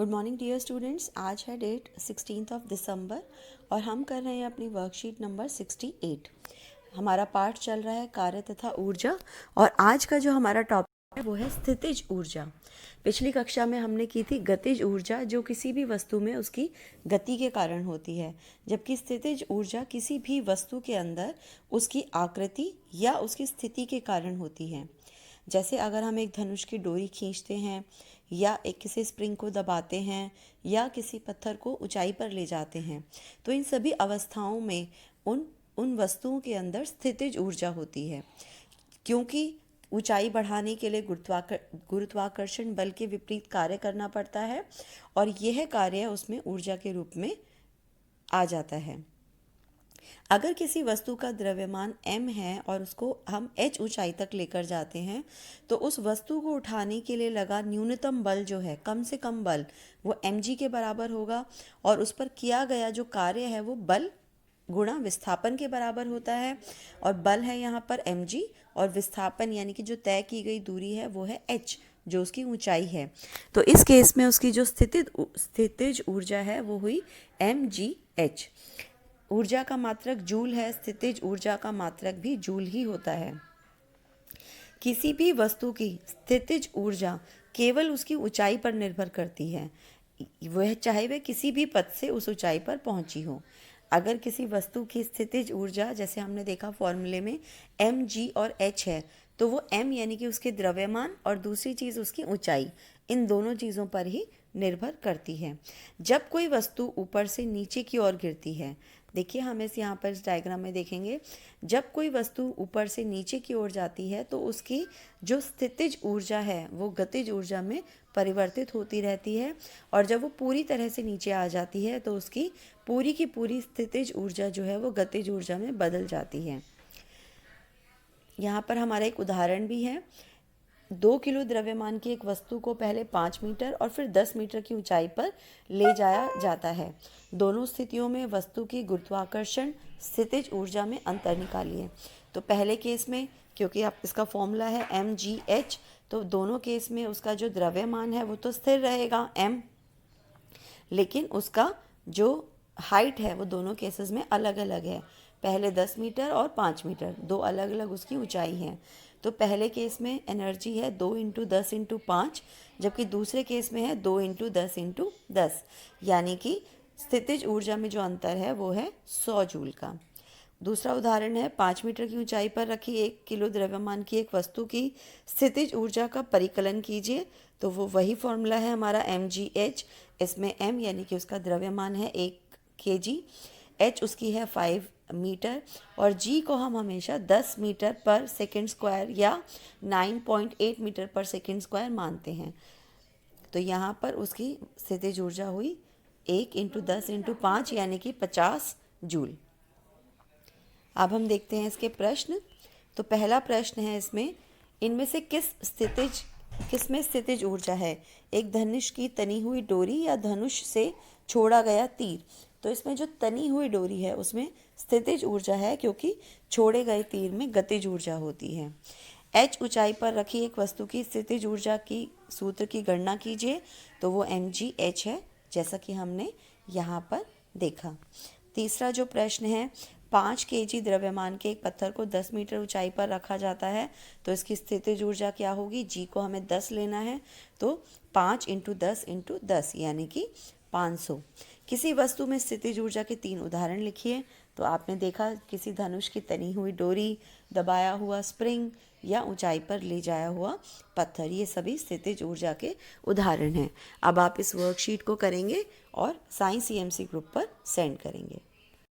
Good morning dear students. आज है date 16 दिसंबर और हम कर रहे हैं अपनी वर्कशीट नंबर 68। हमारा पाठ चल रहा है कार्य तथा ऊर्जा और आज का जो हमारा टॉपिक है वो है स्थितिज ऊर्जा। पिछली कक्षा में हमने की थी गतिज ऊर्जा, जो किसी भी वस्तु में उसकी गति के कारण होती है, जबकि स्थितिज ऊर्जा किसी भी वस्तु के अंदर उसकी आकृति या उसकी स्थिति के कारण होती है। जैसे अगर हम एक धनुष की डोरी खींचते हैं या एक किसी स्प्रिंग को दबाते हैं या किसी पत्थर को ऊंचाई पर ले जाते हैं, तो इन सभी अवस्थाओं में उन वस्तुओं के अंदर स्थितिज ऊर्जा होती है, क्योंकि ऊंचाई बढ़ाने के लिए गुरुत्वाकर्षण बल के विपरीत कार्य करना पड़ता है और यह कार्य उसमें ऊर्जा के रूप में आ जाता है। अगर किसी वस्तु का द्रव्यमान m है और उसको हम h ऊंचाई तक लेकर जाते हैं, तो उस वस्तु को उठाने के लिए लगा न्यूनतम बल जो है, कम से कम बल, वो mg के बराबर होगा और उस पर किया गया जो कार्य है वो बल गुणा विस्थापन के बराबर होता है। और बल है यहाँ पर mg और विस्थापन यानी कि जो तय की गई दूरी है वो है h, जो उसकी ऊंचाई है। तो इस केस में उसकी जो स्थितिज ऊर्जा है वो हुई mgh। ऊर्जा का मात्रक जूल है, स्थितिज ऊर्जा का मात्रक भी जूल ही होता है। किसी भी वस्तु की स्थितिज ऊर्जा केवल उसकी ऊंचाई पर निर्भर करती है, वह चाहे वह किसी भी पद से उस ऊंचाई पर पहुंची हो। अगर किसी वस्तु की स्थितिज ऊर्जा, जैसे हमने देखा फॉर्मूले में mg और h है, तो वो m यानी कि उसके द्रव्यमान और दूसरी चीज़ उसकी ऊंचाई, इन दोनों चीज़ों पर ही निर्भर करती है। जब कोई वस्तु ऊपर से नीचे की ओर गिरती है, देखिए हम यहाँ पर इस डायग्राम में देखेंगे, जब कोई वस्तु ऊपर से नीचे की ओर जाती है तो उसकी जो स्थितिज ऊर्जा है वो गतिज ऊर्जा में परिवर्तित होती रहती है, और जब वो पूरी तरह से नीचे आ जाती है तो उसकी पूरी की पूरी स्थितिज ऊर्जा जो है वो गतिज ऊर्जा में बदल जाती है। यहाँ पर हमारा एक उदाहरण भी है। 2 किलो द्रव्यमान की एक वस्तु को पहले 5 मीटर और फिर 10 मीटर की ऊंचाई पर ले जाया जाता है। दोनों स्थितियों में वस्तु की गुरुत्वाकर्षण स्थितिज ऊर्जा में अंतर निकालिए। तो पहले केस में, क्योंकि आप इसका फॉर्मूला है mgh, तो दोनों केस में उसका जो द्रव्यमान है वो तो स्थिर रहेगा m, लेकिन उसका जो हाइट है वो दोनों केसेस में अलग अलग है। पहले 10 मीटर और 5 मीटर, दो अलग अलग उसकी ऊंचाई है। तो पहले केस में एनर्जी है 2 × 10 × 5, जबकि दूसरे केस में है 2 × 10 × 10, यानी कि स्थितिज ऊर्जा में जो अंतर है वो है 100 जूल का। दूसरा उदाहरण है 5 मीटर की ऊंचाई पर रखी 1 किलो द्रव्यमान की एक वस्तु की स्थितिज ऊर्जा का परिकलन कीजिए। तो वो वही फॉर्मूला है हमारा mgh। इसमें m यानी कि उसका द्रव्यमान है 1 kg, h उसकी है 5 मीटर और g को हम हमेशा 10 मीटर पर सेकेंड स्क्वायर या 9.8 मीटर पर सेकेंड स्क्वायर मानते हैं। तो यहाँ पर उसकी स्थितिज ऊर्जा हुई 1 × 10 × 5 यानी कि 50 जूल। अब हम देखते हैं इसके प्रश्न। तो पहला प्रश्न है इसमें, इनमें से किस में स्थितिज ऊर्जा है? एक धनुष की तनी हुई डोरी या धनुष से छोड़ा गया तीर। तो इसमें जो तनी हुई डोरी है उसमें स्थितिज ऊर्जा है, क्योंकि छोड़े गए तीर में गतिज ऊर्जा होती है। h ऊंचाई पर रखी एक वस्तु की स्थितिज ऊर्जा की सूत्र की गणना कीजिए। तो वो mgh है, जैसा कि हमने यहाँ पर देखा। तीसरा जो प्रश्न है, 5 kg द्रव्यमान के एक पत्थर को 10 मीटर ऊंचाई पर रखा जाता है, तो इसकी स्थितिज ऊर्जा क्या होगी? g को हमें 10 लेना है, तो 5 × 10 × 10 यानी कि 500। किसी वस्तु में स्थितिज ऊर्जा के 3 उदाहरण लिखिए। तो आपने देखा, किसी धनुष की तनी हुई डोरी, दबाया हुआ स्प्रिंग या ऊंचाई पर ले जाया हुआ पत्थर, ये सभी स्थितिज ऊर्जा के उदाहरण हैं। अब आप इस वर्कशीट को करेंगे और साइंस CMC ग्रुप पर सेंड करेंगे।